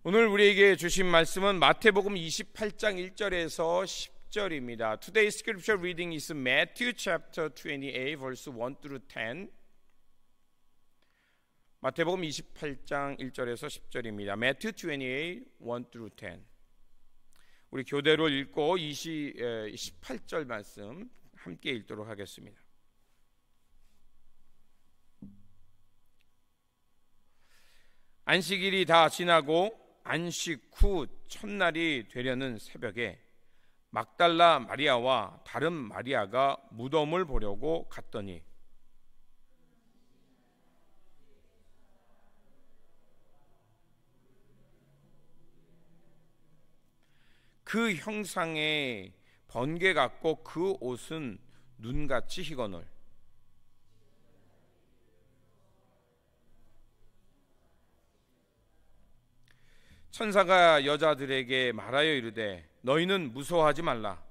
오늘 우리에게 주신 말씀은 마태복음 28장 1절에서 10절입니다. Today's scripture reading is Matthew chapter 28 verse 1 through 10. 마태복음 28장 1절에서 10절입니다. Matthew 28 1 through 10. 우리 교대로 읽고 18절 말씀 함께 읽도록 하겠습니다. 안식일이 다 지나고 안식 후 첫날이 되려는 새벽에 막달라 마리아와 다른 마리아가 무덤을 보려고 갔더니 그 형상에 번개 같고 그 옷은 눈같이 희거늘 천사가 여자들에게 말하여 이르되 너희는 무서워하지 말라.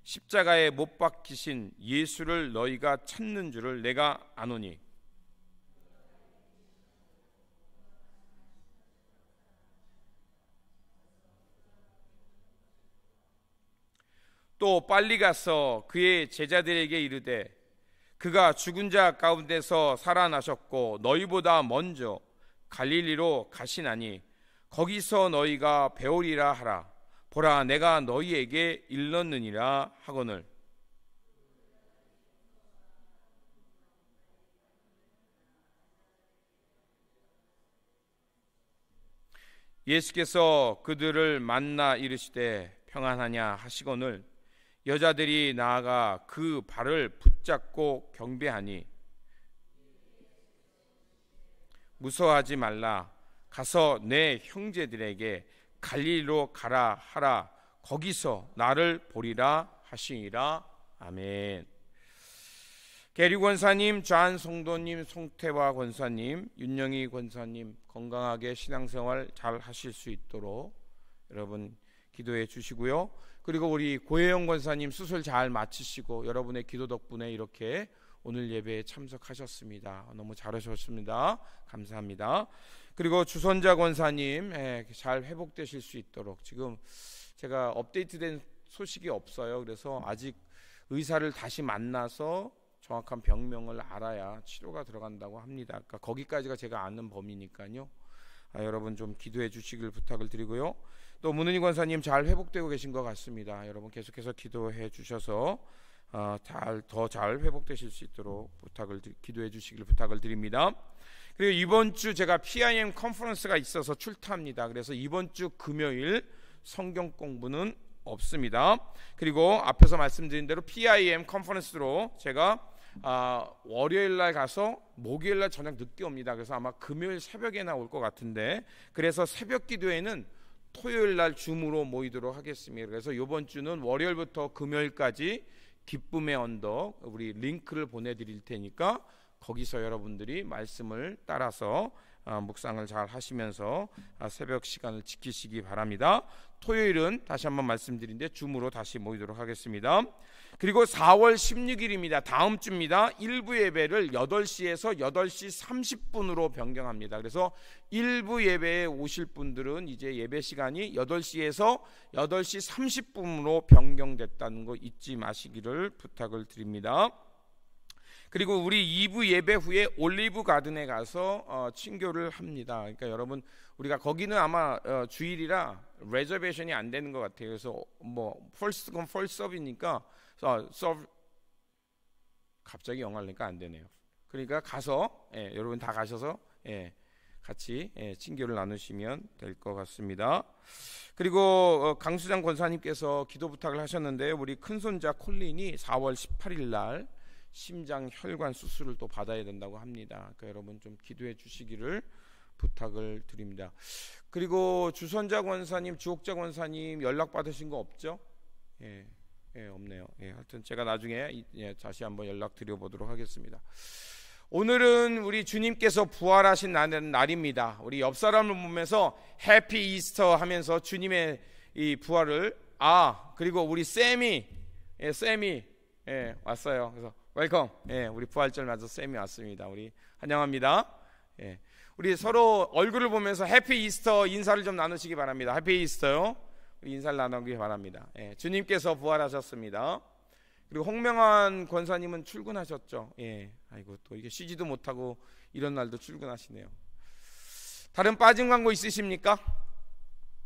십자가에 못 박히신 예수를 너희가 찾는 줄을 내가 아노니 또 빨리 가서 그의 제자들에게 이르되 그가 죽은 자 가운데서 살아나셨고 너희보다 먼저 갈릴리로 가시나니 거기서 너희가 배우리라 하라. 보라 내가 너희에게 일렀느니라 하거늘 예수께서 그들을 만나 이르시되 평안하냐 하시거늘 여자들이 나아가 그 발을 붙잡고 경배하니 무서워하지 말라. 가서 내 형제들에게 갈릴리로 가라 하라. 거기서 나를 보리라 하시니라. 아멘. 게리 권사님, 좌한 성도님, 송태화 권사님, 윤영희 권사님 건강하게 신앙생활 잘 하실 수 있도록 여러분 기도해 주시고요. 그리고 우리 고혜영 권사님 수술 잘 마치시고 여러분의 기도 덕분에 이렇게 오늘 예배에 참석하셨습니다. 너무 잘하셨습니다. 감사합니다. 그리고 주선자 권사님 잘 회복되실 수 있도록 지금 제가 업데이트된 소식이 없어요. 그래서 아직 의사를 다시 만나서 정확한 병명을 알아야 치료가 들어간다고 합니다. 그러니까 거기까지가 제가 아는 범위니까요. 여러분 좀 기도해 주시길 부탁을 드리고요. 또 문은희 권사님 잘 회복되고 계신 것 같습니다. 여러분 계속해서 기도해 주셔서 더 잘 회복되실 수 있도록 기도해 주시길 부탁을 드립니다. 그리고 이번 주 제가 PIM 컨퍼런스가 있어서 출타합니다. 그래서 이번 주 금요일 성경 공부는 없습니다. 그리고 앞에서 말씀드린 대로 PIM 컨퍼런스로 제가 월요일 날 가서 목요일 날 저녁 늦게 옵니다. 그래서 아마 금요일 새벽에 나올 것 같은데 그래서 새벽 기도회는 토요일 날 줌으로 모이도록 하겠습니다. 그래서 이번 주는 월요일부터 금요일까지 기쁨의 언덕 우리 링크를 보내드릴 테니까 거기서 여러분들이 말씀을 따라서 묵상을 잘 하시면서 새벽 시간을 지키시기 바랍니다. 토요일은 다시 한번 말씀드린데 줌으로 다시 모이도록 하겠습니다. 그리고 4월 16일입니다. 다음 주입니다. 1부 예배를 8시에서 8시 30분으로 변경합니다. 그래서 1부 예배에 오실 분들은 이제 예배 시간이 8시에서 8시 30분으로 변경됐다는 거 잊지 마시기를 부탁을 드립니다. 그리고 우리 2부 예배 후에 올리브 가든에 가서 친교를 합니다. 그러니까 여러분 우리가 거기는 아마 주일이라 레저베이션이 안 되는 것 같아요. 그래서 뭐 first come first serve이니까 갑자기 영어를 하니까 안 되네요. 그러니까 가서 여러분 다 가셔서 같이 친교를 나누시면 될 것 같습니다. 그리고 강수장 권사님께서 기도 부탁을 하셨는데 우리 큰손자 콜린이 4월 18일 날 심장 혈관 수술을 또 받아야 된다고 합니다. 그러니까 여러분 좀 기도해 주시기를 부탁을 드립니다. 그리고 주선자 권사님, 주옥자 권사님 연락 받으신 거 없죠? 없네요. 하여튼 제가 나중에 다시 한번 연락 드려보도록 하겠습니다. 오늘은 우리 주님께서 부활하신 날입니다. 우리 옆 사람을 보면서 해피 이스터 하면서 주님의 이 부활을 그리고 우리 쌤이 왔어요. 그래서 웰컴. 우리 부활절 맞아 쌤이 왔습니다. 우리 환영합니다. 우리 서로 얼굴을 보면서 해피 이스터 인사를 좀 나누시기 바랍니다. 해피 이스터요. 우리 인사를 나누기 바랍니다. 예, 주님께서 부활하셨습니다. 그리고 홍명환 권사님은 출근하셨죠. 예, 아이고 또 이게 쉬지도 못하고 이런 날도 출근하시네요. 다른 빠진 광고 있으십니까?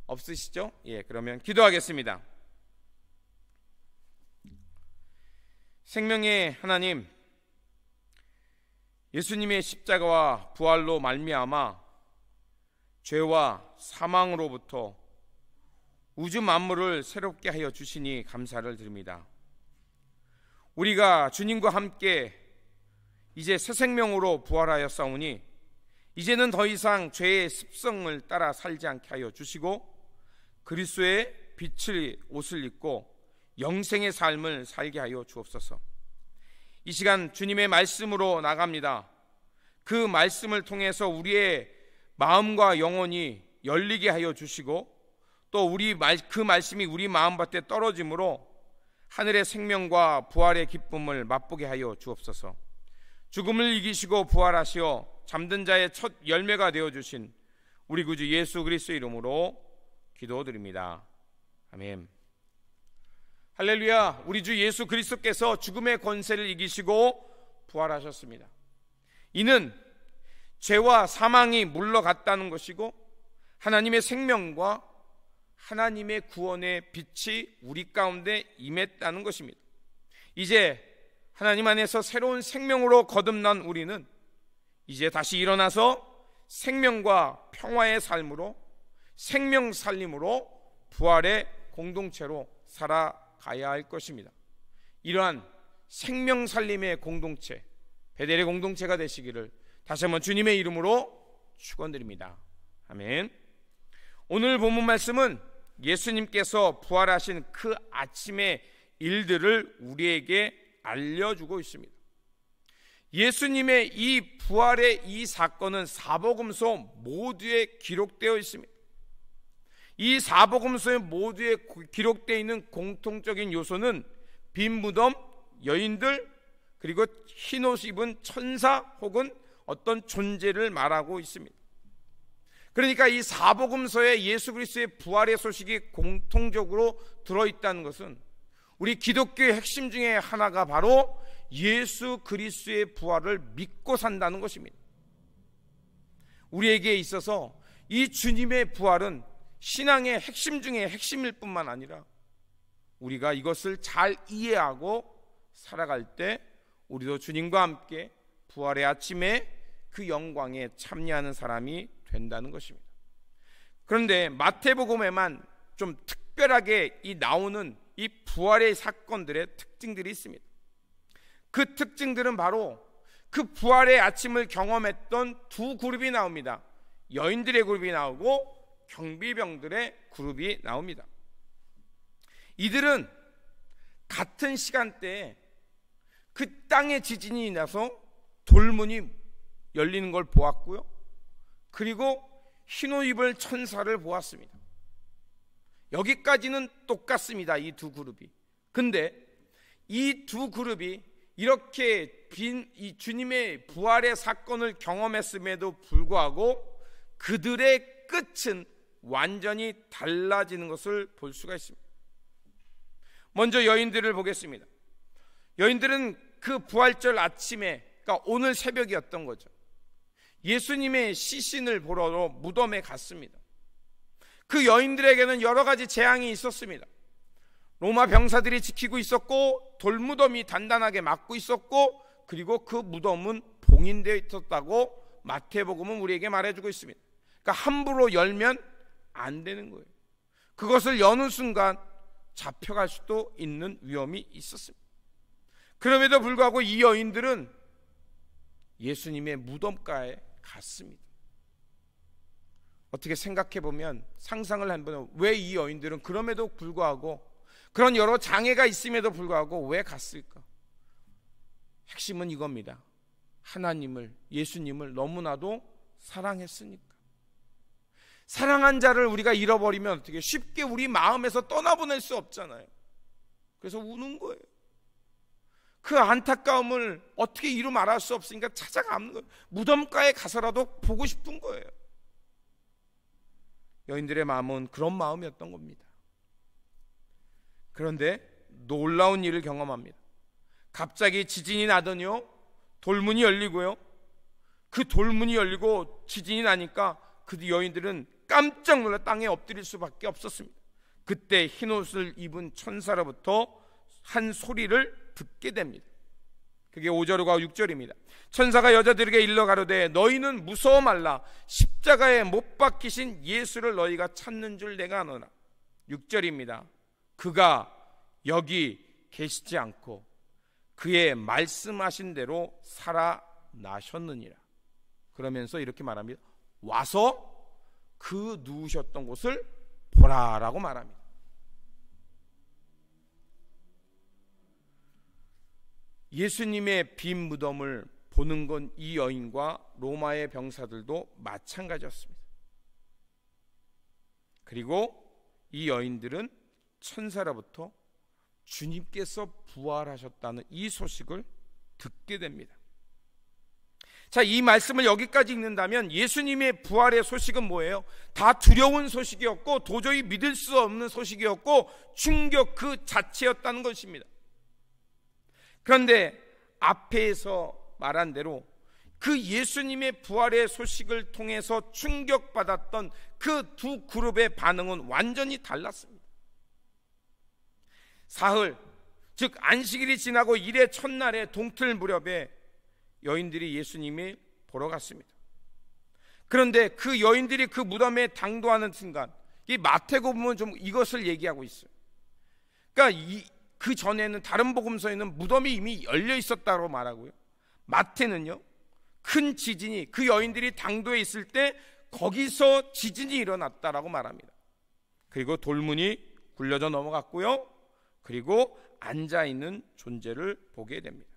없으시죠? 예, 그러면 기도하겠습니다. 생명의 하나님, 예수님의 십자가와 부활로 말미암아 죄와 사망으로부터 우주 만물을 새롭게 하여 주시니 감사를 드립니다. 우리가 주님과 함께 이제 새 생명으로 부활하였사오니 이제는 더 이상 죄의 습성을 따라 살지 않게 하여 주시고 그리스도의 빛의 옷을 입고 영생의 삶을 살게 하여 주옵소서. 이 시간 주님의 말씀으로 나갑니다. 그 말씀을 통해서 우리의 마음과 영혼이 열리게 하여 주시고 또 그 말씀이 우리 마음밭에 떨어짐으로 하늘의 생명과 부활의 기쁨을 맛보게 하여 주옵소서. 죽음을 이기시고 부활하시어 잠든 자의 첫 열매가 되어주신 우리 구주 예수 그리스도의 이름으로 기도드립니다. 아멘. 할렐루야. 우리 주 예수 그리스도께서 죽음의 권세를 이기시고 부활하셨습니다. 이는 죄와 사망이 물러갔다는 것이고 하나님의 생명과 하나님의 구원의 빛이 우리 가운데 임했다는 것입니다. 이제 하나님 안에서 새로운 생명으로 거듭난 우리는 이제 다시 일어나서 생명과 평화의 삶으로 생명 살림으로 부활의 공동체로 살아가야 할 것입니다. 이러한 생명 살림의 공동체, 베델의 공동체가 되시기를 다시 한번 주님의 이름으로 축원드립니다. 아멘. 오늘 본문 말씀은 예수님께서 부활하신 그 아침의 일들을 우리에게 알려주고 있습니다. 예수님의 이 부활의 이 사건은 사복음서 모두에 기록되어 있습니다. 이 사복음서에 모두에 기록되어 있는 공통적인 요소는 빈 무덤, 여인들, 그리고 흰옷 입은 천사 혹은 어떤 존재를 말하고 있습니다. 그러니까 이 사복음서에 예수 그리스도의 부활의 소식이 공통적으로 들어있다는 것은 우리 기독교의 핵심 중에 하나가 바로 예수 그리스도의 부활을 믿고 산다는 것입니다. 우리에게 있어서 이 주님의 부활은 신앙의 핵심 중에 핵심일 뿐만 아니라 우리가 이것을 잘 이해하고 살아갈 때 우리도 주님과 함께 부활의 아침에 그 영광에 참여하는 사람이 된다는 것입니다. 그런데 마태복음에만 좀 특별하게 나오는 이 부활의 사건들의 특징들이 있습니다. 그 특징들은 바로 그 부활의 아침을 경험했던 두 그룹이 나옵니다. 여인들의 그룹이 나오고 경비병들의 그룹이 나옵니다. 이들은 같은 시간대에 그 땅에 지진이 나서 돌문이 열리는 걸 보았고요. 그리고 흰옷 입을 천사를 보았습니다. 여기까지는 똑같습니다. 이 두 그룹이. 근데 이 두 그룹이 이렇게 이 주님의 부활의 사건을 경험했음에도 불구하고 그들의 끝은 완전히 달라지는 것을 볼 수가 있습니다. 먼저 여인들을 보겠습니다. 여인들은 그 부활절 아침에, 그러니까 오늘 새벽이었던 거죠. 예수님의 시신을 보러 무덤에 갔습니다. 그 여인들에게는 여러 가지 재앙이 있었습니다. 로마 병사들이 지키고 있었고 돌무덤이 단단하게 막고 있었고 그리고 그 무덤은 봉인되어 있었다고 마태복음은 우리에게 말해주고 있습니다. 그러니까 함부로 열면 안 되는 거예요. 그것을 여는 순간 잡혀갈 수도 있는 위험이 있었습니다. 그럼에도 불구하고 이 여인들은 예수님의 무덤가에 갔습니다. 어떻게 생각해 보면 상상을 한번, 왜 이 여인들은 그럼에도 불구하고 그런 여러 장애가 있음에도 불구하고 왜 갔을까? 핵심은 이겁니다. 하나님을, 예수님을 너무나도 사랑했으니까. 사랑한 자를 우리가 잃어버리면 어떻게 쉽게 우리 마음에서 떠나보낼 수 없잖아요. 그래서 우는 거예요. 그 안타까움을 어떻게 이루 말할 수 없으니까 찾아가는 거예요. 무덤가에 가서라도 보고 싶은 거예요. 여인들의 마음은 그런 마음이었던 겁니다. 그런데 놀라운 일을 경험합니다. 갑자기 지진이 나더니요, 돌문이 열리고요, 그 돌문이 열리고 지진이 나니까 그 여인들은 깜짝 놀라 땅에 엎드릴 수밖에 없었습니다. 그때 흰옷을 입은 천사로부터 한 소리를 듣게 됩니다. 그게 5절과 6절입니다. 천사가 여자들에게 일러 가로되 너희는 무서워 말라. 십자가에 못 박히신 예수를 너희가 찾는 줄 내가 아노라. 6절입니다. 그가 여기 계시지 않고 그의 말씀하신 대로 살아나셨느니라. 그러면서 이렇게 말합니다. 와서 그 누우셨던 곳을 보라라고 말합니다. 예수님의 빈 무덤을 보는 건 이 여인과 로마의 병사들도 마찬가지였습니다. 그리고 이 여인들은 천사로부터 주님께서 부활하셨다는 이 소식을 듣게 됩니다. 자, 이 말씀을 여기까지 읽는다면 예수님의 부활의 소식은 뭐예요? 다 두려운 소식이었고 도저히 믿을 수 없는 소식이었고 충격 그 자체였다는 것입니다. 그런데 앞에서 말한 대로 그 예수님의 부활의 소식을 통해서 충격받았던 그 두 그룹의 반응은 완전히 달랐습니다. 사흘, 즉 안식일이 지나고 일의 첫날에 동틀 무렵에 여인들이 예수님을 보러 갔습니다. 그런데 그 여인들이 그 무덤에 당도하는 순간, 이 마태복음은 좀 이것을 얘기하고 있어요. 그러니까 그 전에는 다른 복음서에는 무덤이 이미 열려 있었다고 말하고요, 마태는요 큰 지진이 그 여인들이 당도에 있을 때 거기서 지진이 일어났다라고 말합니다. 그리고 돌문이 굴려져 넘어갔고요, 그리고 앉아있는 존재를 보게 됩니다.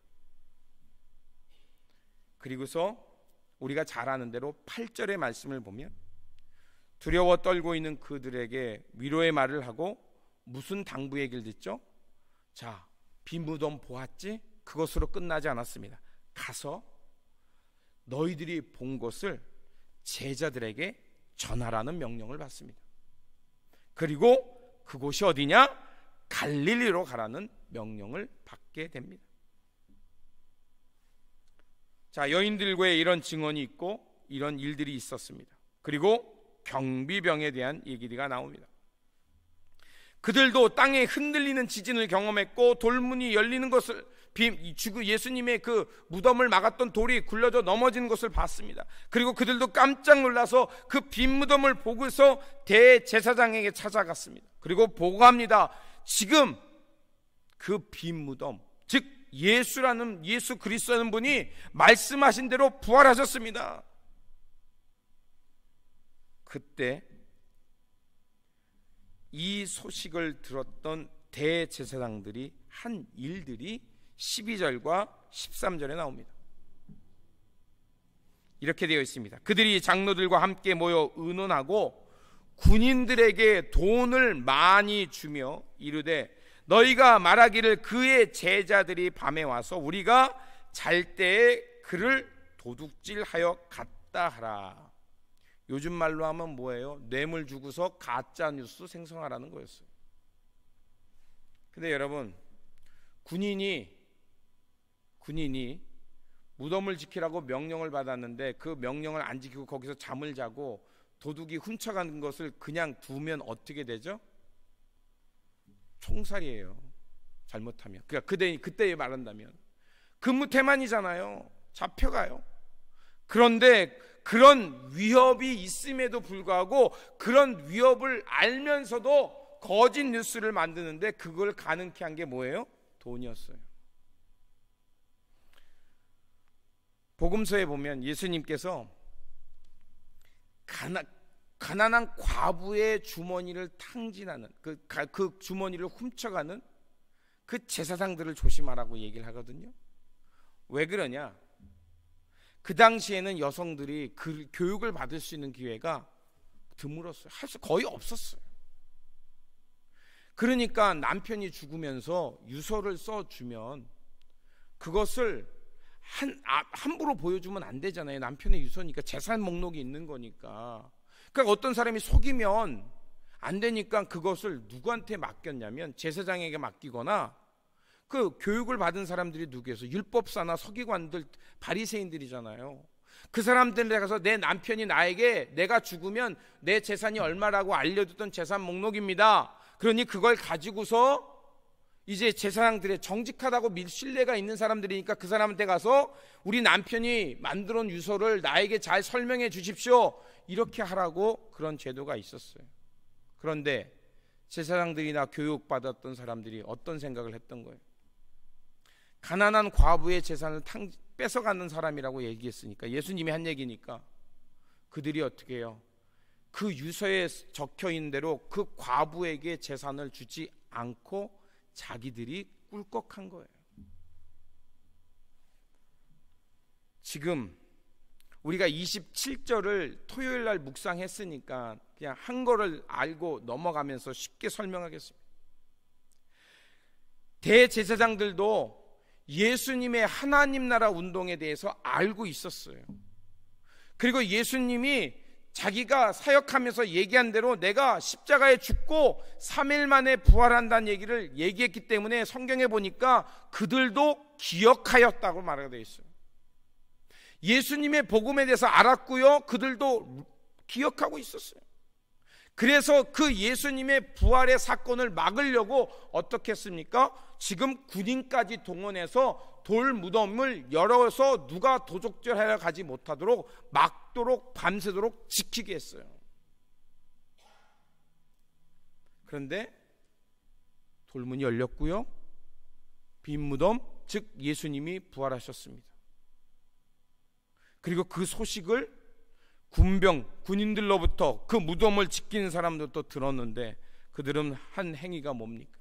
그리고서 우리가 잘 아는 대로 8절의 말씀을 보면 두려워 떨고 있는 그들에게 위로의 말을 하고 무슨 당부 얘기를 듣죠? 자, 빈 무덤 보았지? 그것으로 끝나지 않았습니다. 가서 너희들이 본 것을 제자들에게 전하라는 명령을 받습니다. 그리고 그곳이 어디냐? 갈릴리로 가라는 명령을 받게 됩니다. 자, 여인들과의 이런 증언이 있고 이런 일들이 있었습니다. 그리고 경비병에 대한 얘기가 나옵니다. 그들도 땅에 흔들리는 지진을 경험했고 돌문이 열리는 것을, 예수님의 그 무덤을 막았던 돌이 굴러져 넘어지는 것을 봤습니다. 그리고 그들도 깜짝 놀라서 그 빈 무덤을 보고서 대제사장에게 찾아갔습니다. 그리고 보고합니다. 지금 그 빈 무덤, 즉 예수 그리스도라는 분이 말씀하신 대로 부활하셨습니다. 그때 이 소식을 들었던 대제사장들이 한 일들이 12절과 13절에 나옵니다. 이렇게 되어 있습니다. 그들이 장로들과 함께 모여 의논하고 군인들에게 돈을 많이 주며 이르되 너희가 말하기를 그의 제자들이 밤에 와서 우리가 잘 때에 그를 도둑질하여 갔다 하라. 요즘 말로 하면 뭐예요? 뇌물 주고서 가짜 뉴스 생성하라는 거였어요. 근데 여러분, 군인이 무덤을 지키라고 명령을 받았는데 그 명령을 안 지키고 거기서 잠을 자고 도둑이 훔쳐가는 것을 그냥 두면 어떻게 되죠? 총살이에요. 잘못하면. 그러니까 그때 말한다면 근무 태만이잖아요. 잡혀가요. 그런데 그런 위협이 있음에도 불구하고 그런 위협을 알면서도 거짓 뉴스를 만드는데 그걸 가능케 한 게 뭐예요? 돈이었어요. 복음서에 보면 예수님께서 가난한 과부의 주머니를 탕진하는 그 주머니를 훔쳐가는 그 제사장들을 조심하라고 얘기를 하거든요. 왜 그러냐? 그 당시에는 여성들이 그 교육을 받을 수 있는 기회가 드물었어요. 거의 없었어요. 그러니까 남편이 죽으면서 유서를 써주면 그것을 함부로 보여주면 안 되잖아요. 남편의 유서니까, 재산 목록이 있는 거니까. 그러니까 어떤 사람이 속이면 안 되니까 그것을 누구한테 맡겼냐면 제사장에게 맡기거나, 그 교육을 받은 사람들이 누구에서 율법사나 서기관들, 바리새인들이잖아요. 그 사람들에 가서 내 남편이 나에게 내가 죽으면 내 재산이 얼마라고 알려줬던 재산 목록입니다. 그러니 그걸 가지고서 이제 제사장들의 정직하다고 신뢰가 있는 사람들이니까 그 사람한테 가서 우리 남편이 만들어 놓은 유서를 나에게 잘 설명해 주십시오, 이렇게 하라고 그런 제도가 있었어요. 그런데 제사장들이나 교육받았던 사람들이 어떤 생각을 했던 거예요? 가난한 과부의 재산을 뺏어가는 사람이라고 얘기했으니까, 예수님이 한 얘기니까 그들이 어떻게 해요? 그 유서에 적혀있는 대로 그 과부에게 재산을 주지 않고 자기들이 꿀꺽한 거예요. 지금 우리가 27절을 토요일 날 묵상했으니까 그냥 한 거를 알고 넘어가면서 쉽게 설명하겠습니다. 대제사장들도 예수님의 하나님 나라 운동에 대해서 알고 있었어요. 그리고 예수님이 자기가 사역하면서 얘기한 대로 내가 십자가에 죽고 3일 만에 부활한다는 얘기를 얘기했기 때문에 성경에 보니까 그들도 기억하였다고 말하게 되어 있어요. 예수님의 복음에 대해서 알았고요, 그들도 기억하고 있었어요. 그래서 그 예수님의 부활의 사건을 막으려고 어떻게 했습니까? 지금 군인까지 동원해서 돌 무덤을 열어서 누가 도적질하러 가지 못하도록 막도록 밤새도록 지키게 했어요. 그런데 돌문이 열렸고요, 빈 무덤, 즉 예수님이 부활하셨습니다. 그리고 그 소식을 군인들로부터 그 무덤을 지키는 사람들도 들었는데 그들은 한 행위가 뭡니까?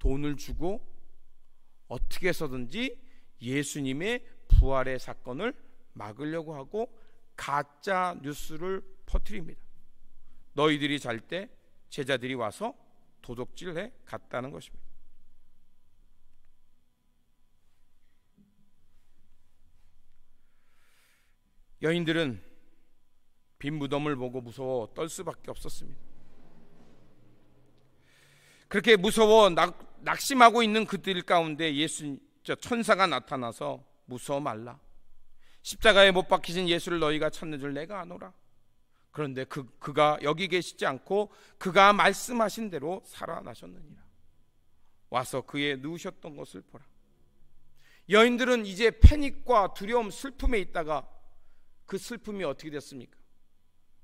돈을 주고 어떻게 해서든지 예수님의 부활의 사건을 막으려고 하고 가짜 뉴스를 퍼뜨립니다. 너희들이 잘 때 제자들이 와서 도둑질해 갔다는 것입니다. 여인들은 빈 무덤을 보고 무서워 떨 수밖에 없었습니다. 그렇게 무서워 낙심하고 있는 그들 가운데 천사가 나타나서 무서워 말라, 십자가에 못 박히신 예수를 너희가 찾는 줄 내가 아노라. 그런데 그가 여기 계시지 않고 그가 말씀하신 대로 살아나셨느니라. 와서 그의 누우셨던 것을 보라. 여인들은 이제 패닉과 두려움, 슬픔에 있다가 그 슬픔이 어떻게 됐습니까?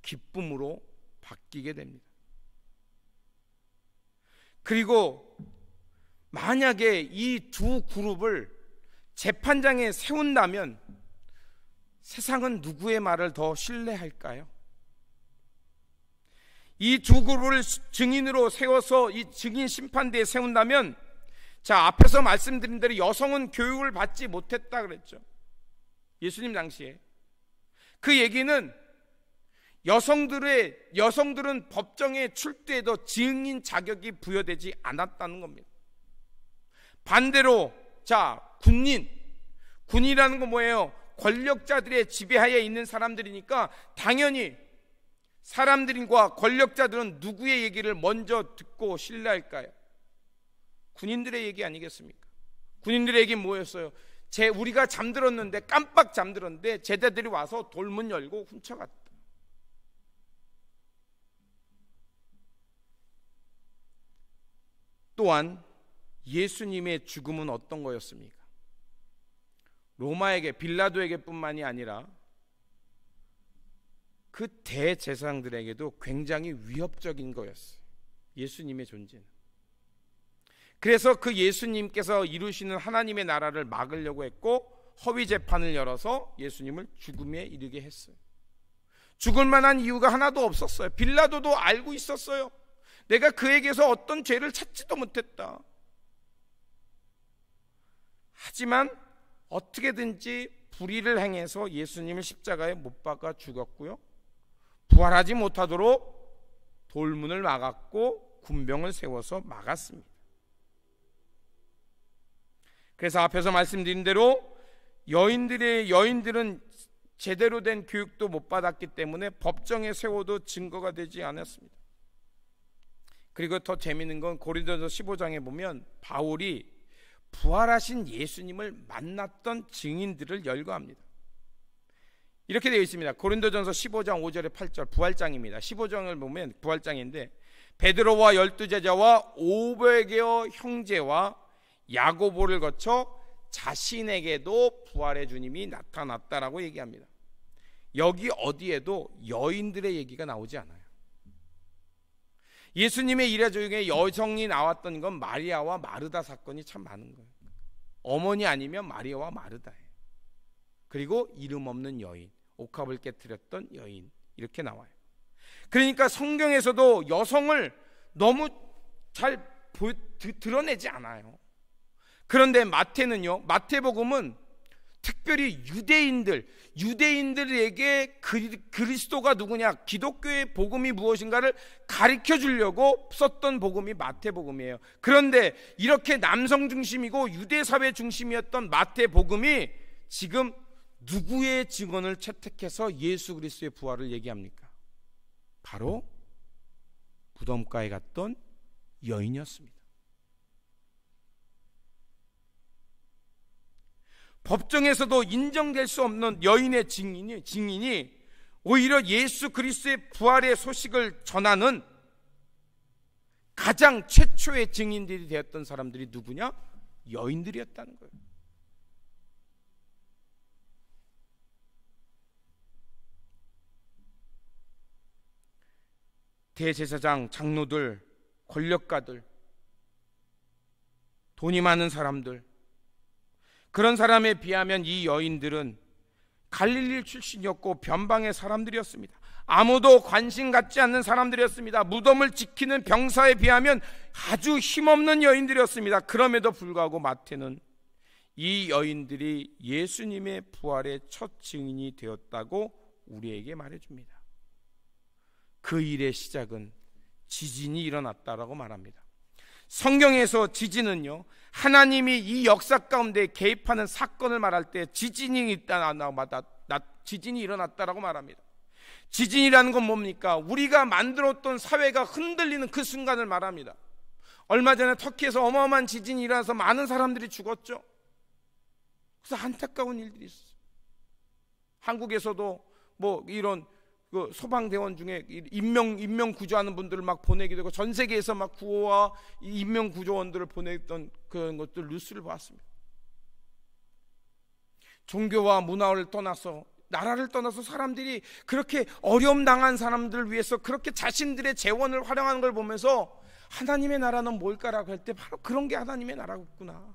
기쁨으로 바뀌게 됩니다. 그리고 만약에 이 두 그룹을 재판장에 세운다면 세상은 누구의 말을 더 신뢰할까요? 이 두 그룹을 증인으로 세워서 이 증인 심판대에 세운다면, 자, 앞에서 말씀드린 대로 여성은 교육을 받지 못했다 그랬죠. 예수님 당시에. 그 얘기는 여성들은 법정에 출두해도 증인 자격이 부여되지 않았다는 겁니다. 반대로, 자, 군이라는 건 뭐예요? 권력자들의 지배하에 있는 사람들이니까 당연히 사람들과 권력자들은 누구의 얘기를 먼저 듣고 신뢰할까요? 군인들의 얘기 아니겠습니까? 군인들의 얘기는 뭐였어요? 우리가 잠들었는데, 깜빡 잠들었는데 제자들이 와서 돌문 열고 훔쳐갔다. 또한 예수님의 죽음은 어떤 거였습니까? 로마에게, 빌라도에게 뿐만이 아니라 그 대제사장들에게도 굉장히 위협적인 거였어요. 예수님의 존재는. 그래서 그 예수님께서 이루시는 하나님의 나라를 막으려고 했고 허위 재판을 열어서 예수님을 죽음에 이르게 했어요. 죽을 만한 이유가 하나도 없었어요. 빌라도도 알고 있었어요. 내가 그에게서 어떤 죄를 찾지도 못했다. 하지만 어떻게든지 불의를 행해서 예수님을 십자가에 못 박아 죽었고요, 부활하지 못하도록 돌문을 막았고 군병을 세워서 막았습니다. 그래서 앞에서 말씀드린 대로 여인들은 제대로 된 교육도 못 받았기 때문에 법정에 세워도 증거가 되지 않았습니다. 그리고 더 재미있는 건 고린도전서 15장에 보면 바울이 부활하신 예수님을 만났던 증인들을 열거합니다. 이렇게 되어 있습니다. 고린도전서 15장 5절에 8절 부활장입니다. 15장을 보면 부활장인데 베드로와 12제자와 500여 형제와 야고보를 거쳐 자신에게도 부활의 주님이 나타났다라고 얘기합니다. 여기 어디에도 여인들의 얘기가 나오지 않아요. 예수님의 일화 중에 여성이 나왔던 건 마리아와 마르다 사건이 참 많은 거예요. 어머니 아니면 마리아와 마르다예요. 그리고 이름 없는 여인, 옥합을 깨뜨렸던 여인, 이렇게 나와요. 그러니까 성경에서도 여성을 너무 잘 드러내지 않아요. 그런데 마태복음은 특별히 유대인들에게 그리스도가 누구냐, 기독교의 복음이 무엇인가를 가르쳐 주려고 썼던 복음이 마태복음이에요. 그런데 이렇게 남성 중심이고 유대 사회 중심이었던 마태복음이 지금 누구의 증언을 채택해서 예수 그리스도의 부활을 얘기합니까? 바로 무덤가에 갔던 여인이었습니다. 법정에서도 인정될 수 없는 여인의 증인이 오히려 예수 그리스도의 부활의 소식을 전하는 가장 최초의 증인들이 되었던 사람들이 누구냐? 여인들이었다는 거예요. 대제사장, 장로들, 권력가들, 돈이 많은 사람들, 그런 사람에 비하면 이 여인들은 갈릴리 출신이었고 변방의 사람들이었습니다. 아무도 관심 갖지 않는 사람들이었습니다. 무덤을 지키는 병사에 비하면 아주 힘없는 여인들이었습니다. 그럼에도 불구하고 마태는 이 여인들이 예수님의 부활의 첫 증인이 되었다고 우리에게 말해줍니다. 그 일의 시작은 지진이 일어났다라고 말합니다. 성경에서 지진은요, 하나님이 이 역사 가운데 개입하는 사건을 말할 때 지진이 일어났다라고 말합니다. 지진이라는 건 뭡니까? 우리가 만들었던 사회가 흔들리는 그 순간을 말합니다. 얼마 전에 터키에서 어마어마한 지진이 일어나서 많은 사람들이 죽었죠. 그래서 안타까운 일들이 있어요. 한국에서도 이런 소방대원 중에 인명 구조하는 분들을 막 보내기도 하고 전 세계에서 막 구호와 인명 구조원들을 보냈던 그런 것들 뉴스를 봤습니다. 종교와 문화를 떠나서, 나라를 떠나서 사람들이 그렇게 어려움 당한 사람들을 위해서 그렇게 자신들의 재원을 활용하는 걸 보면서 하나님의 나라는 뭘까라고 할 때 바로 그런 게 하나님의 나라였구나.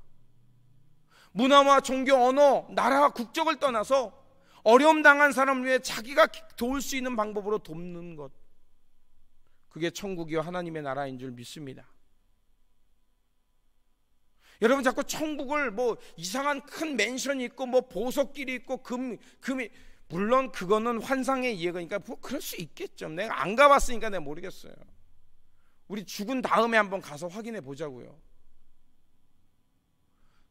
문화와 종교, 언어, 나라와 국적을 떠나서 어려움 당한 사람을 위해 자기가 도울 수 있는 방법으로 돕는 것, 그게 천국이요 하나님의 나라인 줄 믿습니다. 여러분 자꾸 천국을 이상한 큰 맨션이 있고 보석길이 있고 금이, 물론 그거는 환상의 이해가니까 그럴 수 있겠죠. 내가 안 가봤으니까 내가 모르겠어요. 우리 죽은 다음에 한번 가서 확인해 보자고요.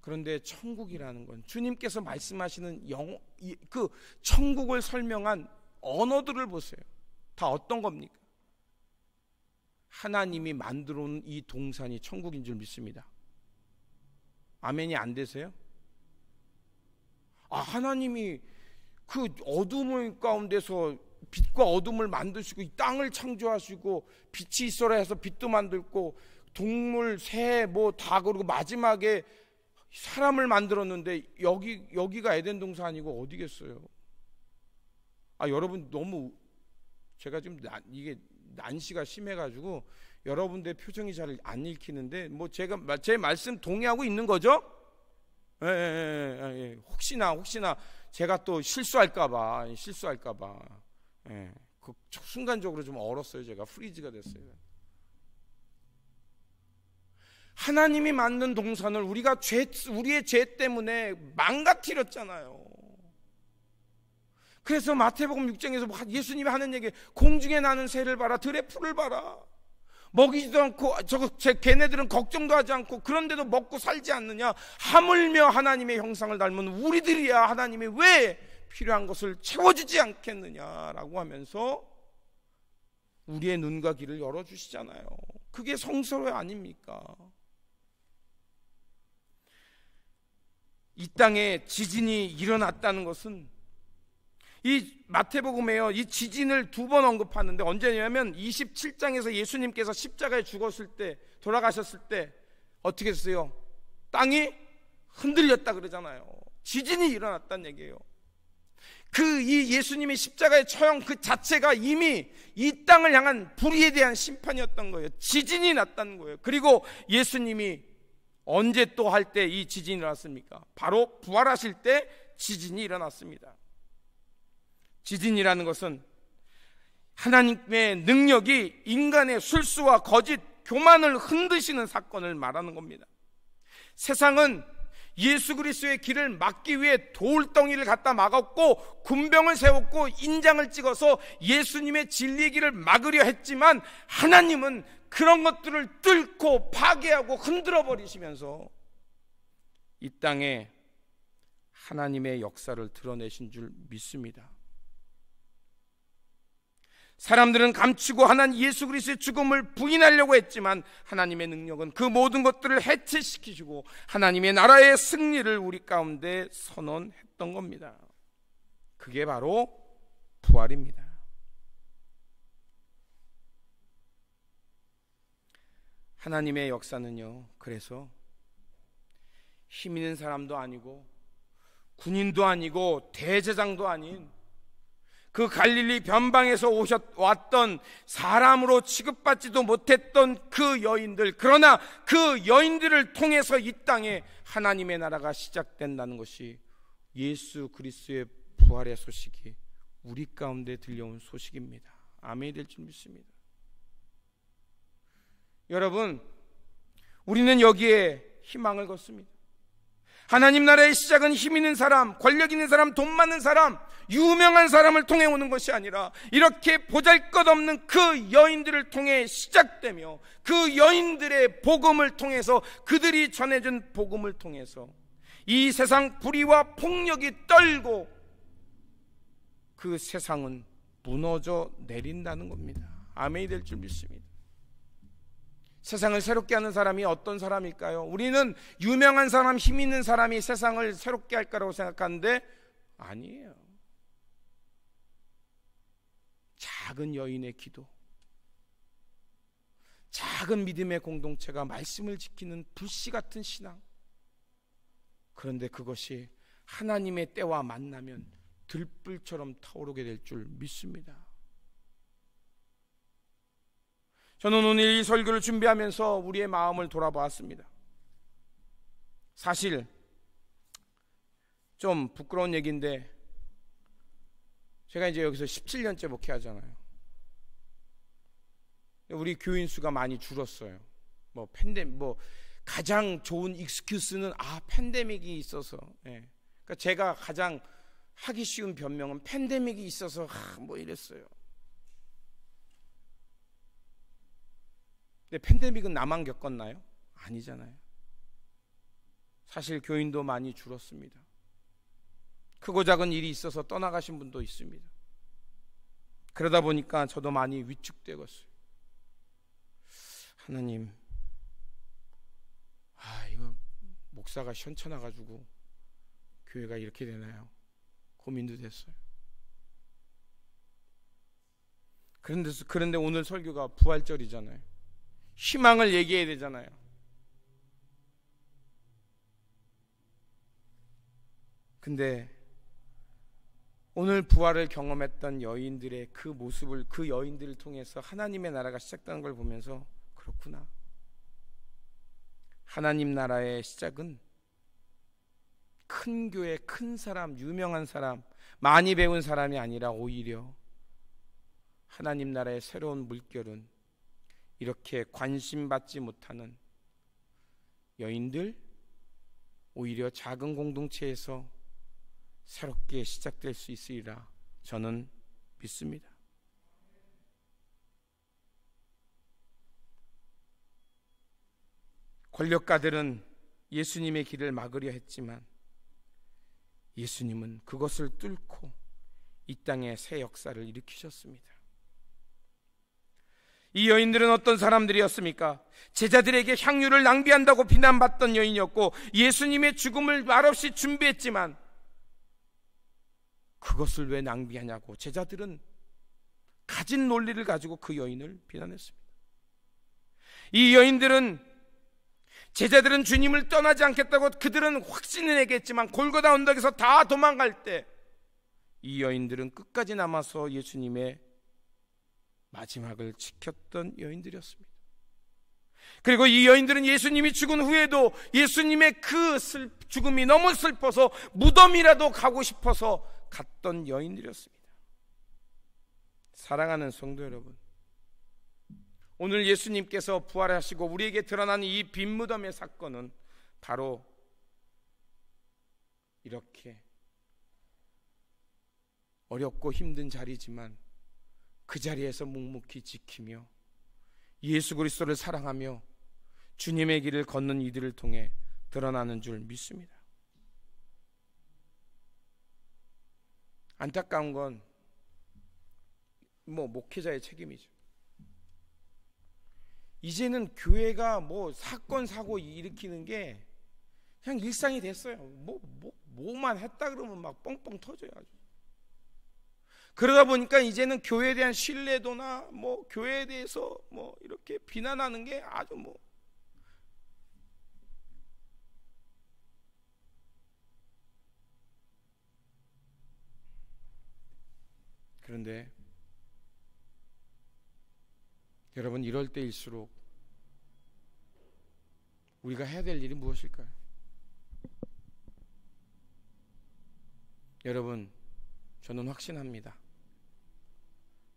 그런데 천국이라는 건 주님께서 말씀하시는 그 천국을 설명한 언어들을 보세요. 다 어떤 겁니까? 하나님이 만들어 놓은 이 동산이 천국인 줄 믿습니다. 아멘이 안 되세요? 하나님이 그 어둠의 가운데서 빛과 어둠을 만드시고 이 땅을 창조하시고 빛이 있어라 해서 빛도 만들고 동물, 새 다 그러고 마지막에 사람을 만들었는데 여기가 에덴 동산 아니고 어디겠어요? 여러분 너무 제가 지금 이게 난시가 심해가지고 여러분들 표정이 잘 안 읽히는데 제가 제 말씀 동의하고 있는 거죠? 예. 혹시나 제가 또 실수할까봐 그 순간적으로 좀 얼었어요. 제가 프리즈가 됐어요. 하나님이 만든 동산을 우리의 죄 때문에 망가뜨렸잖아요. 그래서 마태복음 6장에서 예수님이 하는 얘기, 공중에 나는 새를 봐라, 들의 풀을 봐라. 먹이지도 않고 걔네들은 걱정도 하지 않고 그런데도 먹고 살지 않느냐? 하물며 하나님의 형상을 닮은 우리들이야 하나님이 왜 필요한 것을 채워주지 않겠느냐라고 하면서 우리의 눈과 귀를 열어주시잖아요. 그게 성서로 아닙니까? 이 땅에 지진이 일어났다는 것은 이 마태복음에요, 이 지진을 2번 언급하는데 언제냐면 27장에서 예수님께서 십자가에 죽었을 때, 돌아가셨을 때 어떻게 했어요? 땅이 흔들렸다 그러잖아요. 지진이 일어났다는 얘기예요. 이 예수님의 십자가의 처형 그 자체가 이미 이 땅을 향한 불의에 대한 심판이었던 거예요. 지진이 났다는 거예요. 그리고 예수님이 언제 또 할 때 이 지진이 일어났습니까? 바로 부활하실 때 지진이 일어났습니다. 지진이라는 것은 하나님의 능력이 인간의 술수와 거짓, 교만을 흔드시는 사건을 말하는 겁니다. 세상은 예수 그리스도의 길을 막기 위해 돌덩이를 갖다 막았고 군병을 세웠고 인장을 찍어서 예수님의 진리의 길을 막으려 했지만 하나님은 그런 것들을 뚫고 파괴하고 흔들어 버리시면서 이 땅에 하나님의 역사를 드러내신 줄 믿습니다. 사람들은 감추고 하나님 예수 그리스도의 죽음을 부인하려고 했지만 하나님의 능력은 그 모든 것들을 해체시키시고 하나님의 나라의 승리를 우리 가운데 선언했던 겁니다. 그게 바로 부활입니다. 하나님의 역사는요, 그래서 힘 있는 사람도 아니고 군인도 아니고 대제장도 아닌 그 갈릴리 변방에서 왔던 사람으로 취급받지도 못했던 그 여인들, 그러나 그 여인들을 통해서 이 땅에 하나님의 나라가 시작된다는 것이 예수 그리스도의 부활의 소식이 우리 가운데 들려온 소식입니다. 아멘이 될 줄 믿습니다. 여러분, 우리는 여기에 희망을 걷습니다. 하나님 나라의 시작은 힘 있는 사람, 권력 있는 사람, 돈 많은 사람, 유명한 사람을 통해 오는 것이 아니라 이렇게 보잘것없는 그 여인들을 통해 시작되며 그 여인들의 복음을 통해서, 그들이 전해준 복음을 통해서 이 세상 불의와 폭력이 떨고 그 세상은 무너져 내린다는 겁니다. 아멘이 될 줄 믿습니다. 세상을 새롭게 하는 사람이 어떤 사람일까요? 우리는 유명한 사람, 힘 있는 사람이 세상을 새롭게 할 거라고 생각하는데 아니에요. 작은 여인의 기도, 작은 믿음의 공동체가 말씀을 지키는 불씨 같은 신앙, 그런데 그것이 하나님의 때와 만나면 들불처럼 타오르게 될 줄 믿습니다. 저는 오늘 이 설교를 준비하면서 우리의 마음을 돌아보았습니다. 사실 좀 부끄러운 얘기인데 제가 이제 여기서 17년째 목회하잖아요. 우리 교인 수가 많이 줄었어요. 가장 좋은 익스큐스는 팬데믹이 있어서. 예. 그러니까 제가 가장 하기 쉬운 변명은 팬데믹이 있어서 이랬어요. 근데 팬데믹은 나만 겪었나요? 아니잖아요. 사실 교인도 많이 줄었습니다. 크고 작은 일이 있어서 떠나가신 분도 있습니다. 그러다 보니까 저도 많이 위축되었어요. 하나님, 이거 목사가 현천해가지고 교회가 이렇게 되나요? 고민도 됐어요. 그런데 오늘 설교가 부활절이잖아요. 희망을 얘기해야 되잖아요. 근데 오늘 부활을 경험했던 여인들의 그 모습을, 그 여인들을 통해서 하나님의 나라가 시작되는 걸 보면서 그렇구나, 하나님 나라의 시작은 큰 교회, 큰 사람, 유명한 사람, 많이 배운 사람이 아니라 오히려 하나님 나라의 새로운 물결은 이렇게 관심받지 못하는 여인들, 오히려 작은 공동체에서 새롭게 시작될 수 있으리라 저는 믿습니다. 권력가들은 예수님의 길을 막으려 했지만 예수님은 그것을 뚫고 이 땅에 새 역사를 일으키셨습니다. 이 여인들은 어떤 사람들이었습니까? 제자들에게 향유를 낭비한다고 비난받던 여인이었고 예수님의 죽음을 말없이 준비했지만 그것을 왜 낭비하냐고 제자들은 가진 논리를 가지고 그 여인을 비난했습니다. 이 여인들은, 제자들은 주님을 떠나지 않겠다고 그들은 확신을 얘기했지만 골고다 언덕에서 다 도망갈 때 이 여인들은 끝까지 남아서 예수님의 마지막을 지켰던 여인들이었습니다. 그리고 이 여인들은 예수님이 죽은 후에도 예수님의 그 죽음이 너무 슬퍼서 무덤이라도 가고 싶어서 갔던 여인들이었습니다. 사랑하는 성도 여러분, 오늘 예수님께서 부활하시고 우리에게 드러난 이 빈 무덤의 사건은 바로 이렇게 어렵고 힘든 자리지만 그 자리에서 묵묵히 지키며 예수 그리스도를 사랑하며 주님의 길을 걷는 이들을 통해 드러나는 줄 믿습니다. 안타까운 건 목회자의 책임이죠. 이제는 교회가 사건 사고 일으키는 게 그냥 일상이 됐어요. 뭐만 했다 그러면 막 뻥뻥 터져요. 아주. 그러다 보니까 이제는 교회에 대한 신뢰도나 교회에 대해서 이렇게 비난하는 게 아주 그런데 여러분, 이럴 때일수록 우리가 해야 될 일이 무엇일까요? 여러분, 저는 확신합니다.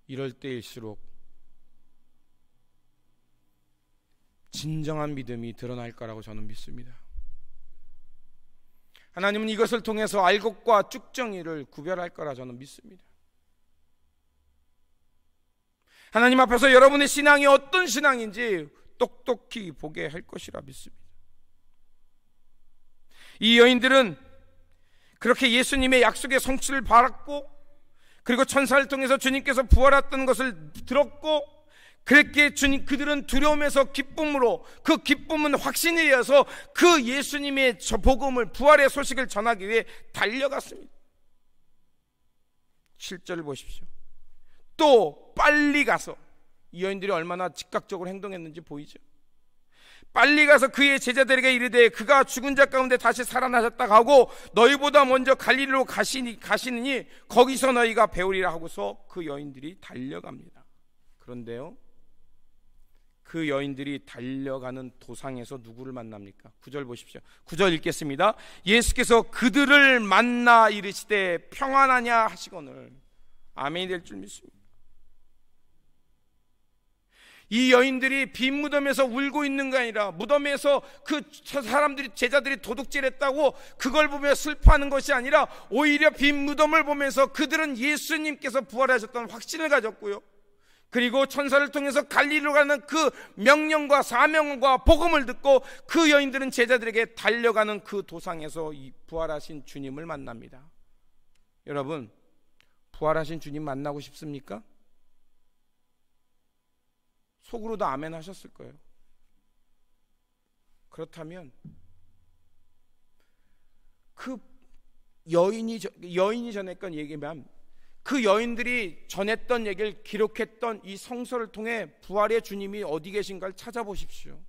이럴 때일수록 진정한 믿음이 드러날 거라고 저는 믿습니다. 하나님은 이것을 통해서 알곡과 쭉정이를 구별할 거라 저는 믿습니다. 하나님 앞에서 여러분의 신앙이 어떤 신앙인지 똑똑히 보게 할 것이라 믿습니다. 이 여인들은 그렇게 예수님의 약속의 성취를 바랐고, 그리고 천사를 통해서 주님께서 부활했던 것을 들었고, 그렇게 그들은 두려움에서 기쁨으로, 그 기쁨은 확신이 되어서 그 예수님의 저 복음을, 부활의 소식을 전하기 위해 달려갔습니다. 7절을 보십시오. 또 빨리 가서, 이 여인들이 얼마나 즉각적으로 행동했는지 보이죠. 빨리 가서 그의 제자들에게 이르되 그가 죽은 자 가운데 다시 살아나셨다고 하고 너희보다 먼저 갈릴리로 가시느니 거기서 너희가 배우리라 하고서 그 여인들이 달려갑니다. 그런데요, 그 여인들이 달려가는 도상에서 누구를 만납니까? 9절 보십시오. 9절 읽겠습니다. 예수께서 그들을 만나 이르시되 평안하냐 하시거늘. 아멘이 될 줄 믿습니다. 이 여인들이 빈 무덤에서 울고 있는 게 아니라 무덤에서 그 사람들이, 제자들이 도둑질했다고 그걸 보며 슬퍼하는 것이 아니라 오히려 빈 무덤을 보면서 그들은 예수님께서 부활하셨다는 확신을 가졌고요, 그리고 천사를 통해서 갈릴리로 가는 그 명령과 사명과 복음을 듣고 그 여인들은 제자들에게 달려가는 그 도상에서 이 부활하신 주님을 만납니다. 여러분, 부활하신 주님 만나고 싶습니까? 속으로도 아멘 하셨을 거예요. 그렇다면 그 여인이 전했던 얘기면, 그 여인들이 전했던 얘기를 기록했던 이 성서를 통해 부활의 주님이 어디 계신가를 찾아보십시오.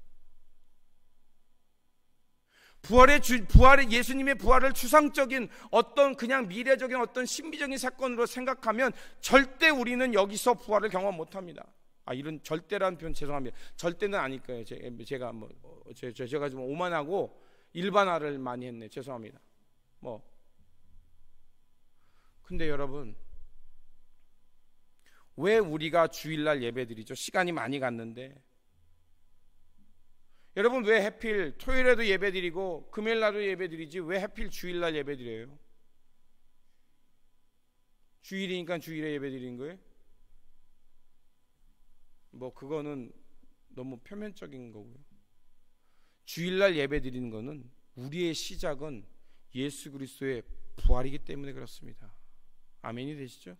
예수님의 부활을 추상적인 어떤 그냥 미래적인 어떤 신비적인 사건으로 생각하면 절대 우리는 여기서 부활을 경험 못합니다. 이런 절대라는 표현 죄송합니다. 절대는 아닐 거예요. 제가 제가 좀 오만하고 일반화를 많이 했네. 죄송합니다. 근데 여러분, 왜 우리가 주일날 예배드리죠? 시간이 많이 갔는데. 여러분, 왜 하필 토요일에도 예배드리고 금요일날도 예배드리지 왜 하필 주일날 예배드려요? 주일이니까 주일에 예배드리는 거예요? 그거는 너무 표면적인 거고요. 주일날 예배 드리는 것은 우리의 시작은 예수 그리스도의 부활이기 때문에 그렇습니다. 아멘이 되시죠?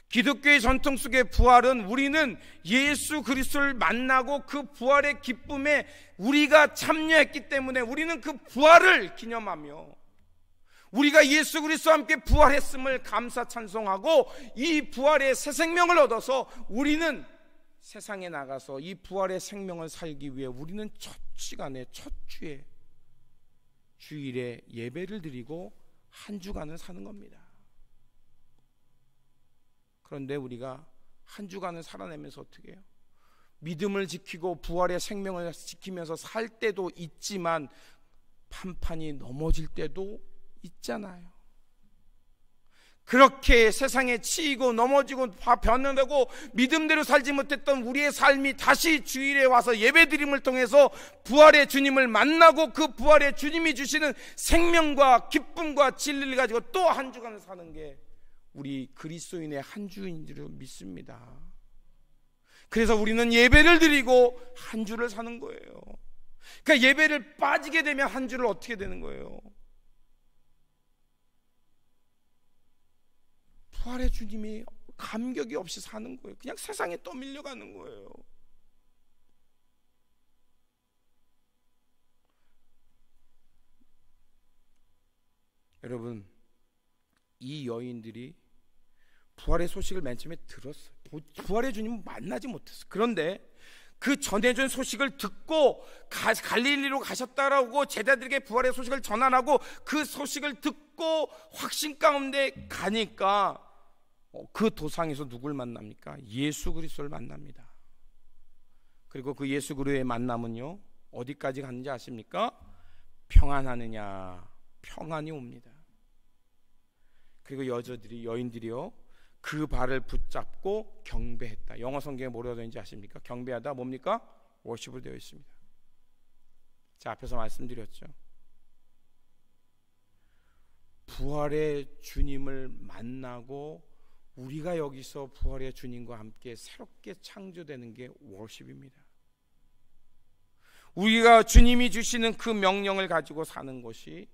기독교의 전통 속의 부활은 우리는 예수 그리스도를 만나고 그 부활의 기쁨에 우리가 참여했기 때문에 우리는 그 부활을 기념하며 우리가 예수 그리스도와 함께 부활했음을 감사 찬송하고 이 부활의 새 생명을 얻어서 우리는 세상에 나가서 이 부활의 생명을 살기 위해 우리는 첫 시간에 첫 주에 주일에 예배를 드리고 한 주간을 사는 겁니다. 그런데 우리가 한 주간을 살아내면서 어떻게 해요? 믿음을 지키고 부활의 생명을 지키면서 살 때도 있지만 판판이 넘어질 때도 있잖아요. 그렇게 세상에 치이고 넘어지고 변화되고 믿음대로 살지 못했던 우리의 삶이 다시 주일에 와서 예배드림을 통해서 부활의 주님을 만나고 그 부활의 주님이 주시는 생명과 기쁨과 진리를 가지고 또 한 주간을 사는 게 우리 그리스도인의 한 주인 줄 믿습니다. 그래서 우리는 예배를 드리고 한 주를 사는 거예요. 그러니까 예배를 빠지게 되면 한 주를 어떻게 되는 거예요? 부활의 주님이 감격이 없이 사는 거예요. 그냥 세상에 떠밀려가는 거예요. 여러분, 이 여인들이 부활의 소식을 맨 처음에 들었어요. 부활의 주님은 만나지 못했어요. 그런데 그 전해준 소식을 듣고 갈릴리로 가셨다라고 제자들에게 부활의 소식을 전하라고 그 소식을 듣고 확신 가운데 가니까 그 도상에서 누굴 만납니까? 예수 그리스도를 만납니다. 그리고 그 예수 그리스도의 만남은요 어디까지 갔는지 아십니까? 평안하느냐, 평안이 옵니다. 그리고 여인들이요 그 발을 붙잡고 경배했다. 영어 성경에 뭐라고 되어 있는지 아십니까? 경배하다 뭡니까? 워십으로 되어 있습니다. 자, 앞에서 말씀드렸죠. 부활의 주님을 만나고 우리가 여기서 부활의 주님과 함께 새롭게 창조되는 게 워십입니다. 우리가 주님이 주시는 그 명령을 가지고 사는 것이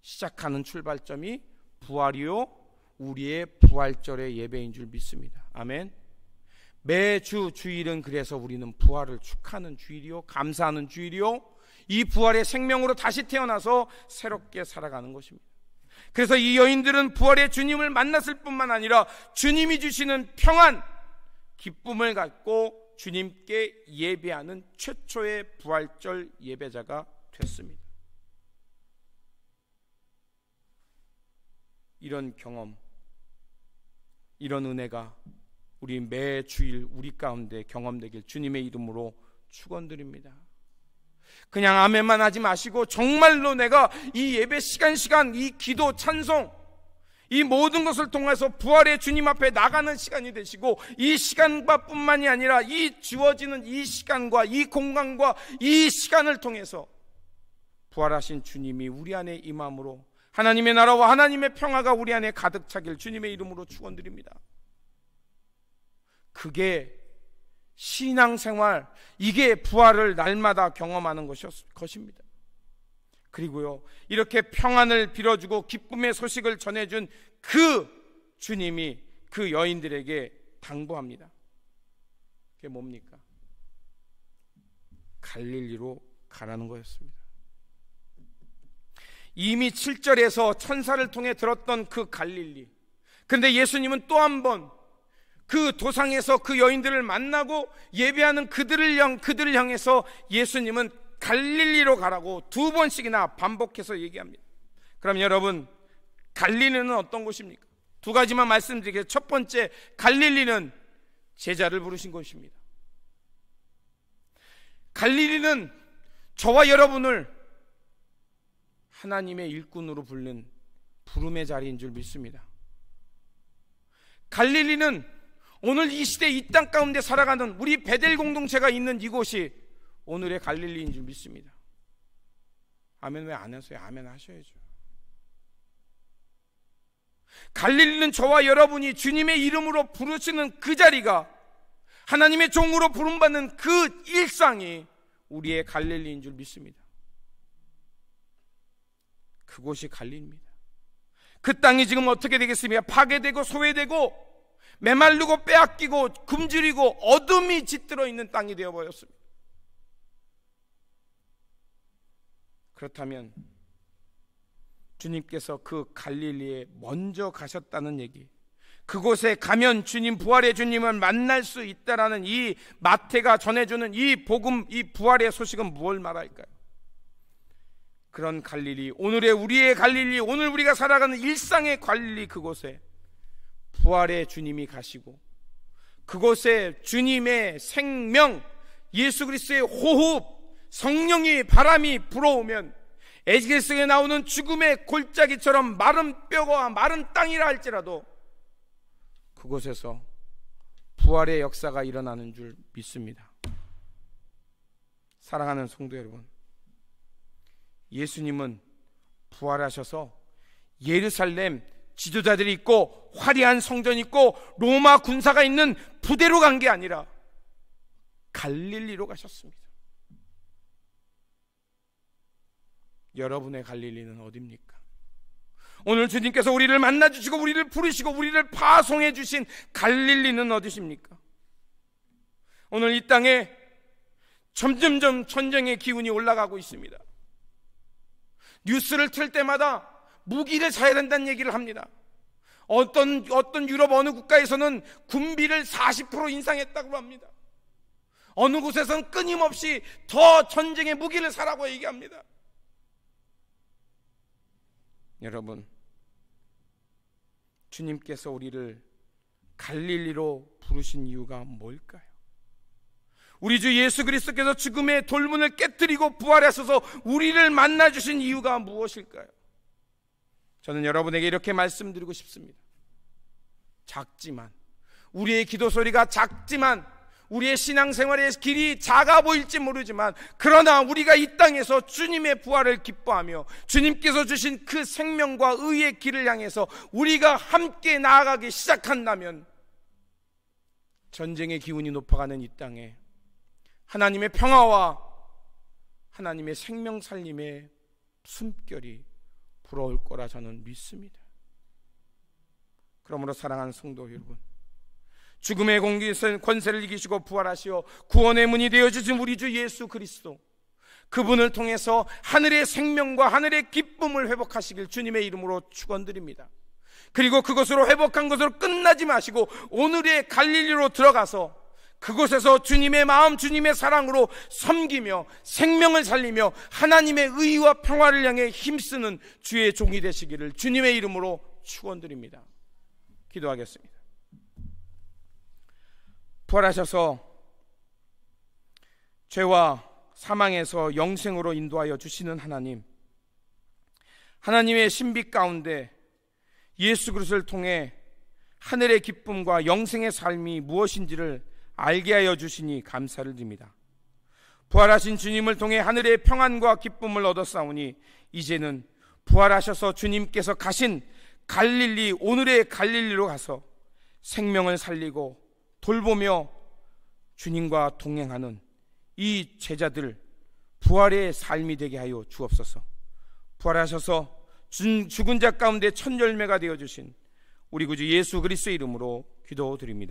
시작하는 출발점이 부활이요 우리의 부활절의 예배인 줄 믿습니다. 아멘. 매주 주일은 그래서 우리는 부활을 축하하는 주일이요 감사하는 주일이요 이 부활의 생명으로 다시 태어나서 새롭게 살아가는 것입니다. 그래서 이 여인들은 부활의 주님을 만났을 뿐만 아니라 주님이 주시는 평안, 기쁨을 갖고 주님께 예배하는 최초의 부활절 예배자가 됐습니다. 이런 경험, 이런 은혜가 우리 매 주일 우리 가운데 경험되길 주님의 이름으로 축원드립니다. 그냥 아멘만 하지 마시고 정말로 내가 이 예배 시간 이 기도 찬송 이 모든 것을 통해서 부활의 주님 앞에 나가는 시간이 되시고 이 시간과 뿐만이 아니라 이 주어지는 이 시간과 이 공간과 이 시간을 통해서 부활하신 주님이 우리 안에 임함으로 하나님의 나라와 하나님의 평화가 우리 안에 가득 차길 주님의 이름으로 축원드립니다. 그게 신앙생활, 이게 부활을 날마다 경험하는 것입니다. 그리고요 이렇게 평안을 빌어주고 기쁨의 소식을 전해준 그 주님이 그 여인들에게 당부합니다. 그게 뭡니까? 갈릴리로 가라는 거였습니다. 이미 7절에서 천사를 통해 들었던 그 갈릴리, 그런데 예수님은 또 한 번 그 도상에서 그 여인들을 만나고 예배하는 그들을 향해서 예수님은 갈릴리로 가라고 2번씩이나 반복해서 얘기합니다. 그럼 여러분, 갈릴리는 어떤 곳입니까? 2가지만 말씀드리겠습니다. 첫 번째, 갈릴리는 제자를 부르신 곳입니다. 갈릴리는 저와 여러분을 하나님의 일꾼으로 부른 부름의 자리인 줄 믿습니다. 갈릴리는 오늘 이 시대 이 땅 가운데 살아가는 우리 베델 공동체가 있는 이곳이 오늘의 갈릴리인 줄 믿습니다. 아멘 왜 안 하세요? 아멘 하셔야죠. 갈릴리는 저와 여러분이 주님의 이름으로 부르시는 그 자리가, 하나님의 종으로 부름받는 그 일상이 우리의 갈릴리인 줄 믿습니다. 그곳이 갈릴리입니다. 그 땅이 지금 어떻게 되겠습니까? 파괴되고 소외되고 메마르고 빼앗기고 굶주리고 어둠이 깃들어 있는 땅이 되어버렸습니다. 그렇다면 주님께서 그 갈릴리에 먼저 가셨다는 얘기, 그곳에 가면 주님, 부활의 주님을 만날 수 있다라는 이 마태가 전해주는 이 복음, 이 부활의 소식은 무엇을 말할까요? 그런 갈릴리, 오늘의 우리의 갈릴리, 오늘 우리가 살아가는 일상의 갈릴리, 그곳에 부활의 주님이 가시고 그곳에 주님의 생명, 예수 그리스도의 호흡, 성령의 바람이 불어오면 에스겔서에 나오는 죽음의 골짜기처럼 마른 뼈와 마른 땅이라 할지라도 그곳에서 부활의 역사가 일어나는 줄 믿습니다. 사랑하는 성도 여러분, 예수님은 부활하셔서 예루살렘 지도자들이 있고 화려한 성전이 있고 로마 군사가 있는 부대로 간 게 아니라 갈릴리로 가셨습니다. 여러분의 갈릴리는 어디입니까? 오늘 주님께서 우리를 만나주시고 우리를 부르시고 우리를 파송해 주신 갈릴리는 어디십니까? 오늘 이 땅에 점점점 전쟁의 기운이 올라가고 있습니다. 뉴스를 틀 때마다 무기를 사야 된다는 얘기를 합니다. 어떤 유럽 어느 국가에서는 군비를 40% 인상했다고 합니다. 어느 곳에서는 끊임없이 더 전쟁의 무기를 사라고 얘기합니다. 여러분, 주님께서 우리를 갈릴리로 부르신 이유가 뭘까요? 우리 주 예수 그리스도께서 죽음의 돌문을 깨뜨리고 부활하셔서 우리를 만나주신 이유가 무엇일까요? 저는 여러분에게 이렇게 말씀드리고 싶습니다. 작지만, 우리의 기도 소리가 작지만, 우리의 신앙생활의 길이 작아 보일지 모르지만, 그러나 우리가 이 땅에서 주님의 부활을 기뻐하며 주님께서 주신 그 생명과 의의 길을 향해서 우리가 함께 나아가기 시작한다면 전쟁의 기운이 높아가는 이 땅에 하나님의 평화와 하나님의 생명 살림의 숨결이 불어올 거라 저는 믿습니다. 그러므로 사랑하는 성도 여러분, 죽음의 권세를 이기시고 부활하시어 구원의 문이 되어주신 우리 주 예수 그리스도, 그분을 통해서 하늘의 생명과 하늘의 기쁨을 회복하시길 주님의 이름으로 축원드립니다. 그리고 그것으로 회복한 것으로 끝나지 마시고 오늘의 갈릴리로 들어가서 그곳에서 주님의 마음, 주님의 사랑으로 섬기며 생명을 살리며 하나님의 의와 평화를 향해 힘쓰는 주의 종이 되시기를 주님의 이름으로 축원드립니다. 기도하겠습니다. 부활하셔서 죄와 사망에서 영생으로 인도하여 주시는 하나님, 하나님의 신비 가운데 예수 그리스도를 통해 하늘의 기쁨과 영생의 삶이 무엇인지를 알게 하여 주시니 감사를 드립니다. 부활하신 주님을 통해 하늘의 평안과 기쁨을 얻었사오니 이제는 부활하셔서 주님께서 가신 갈릴리, 오늘의 갈릴리로 가서 생명을 살리고 돌보며 주님과 동행하는 이 제자들 부활의 삶이 되게 하여 주옵소서. 부활하셔서 죽은 자 가운데 첫 열매가 되어주신 우리 구주 예수 그리스도의 이름으로 기도드립니다.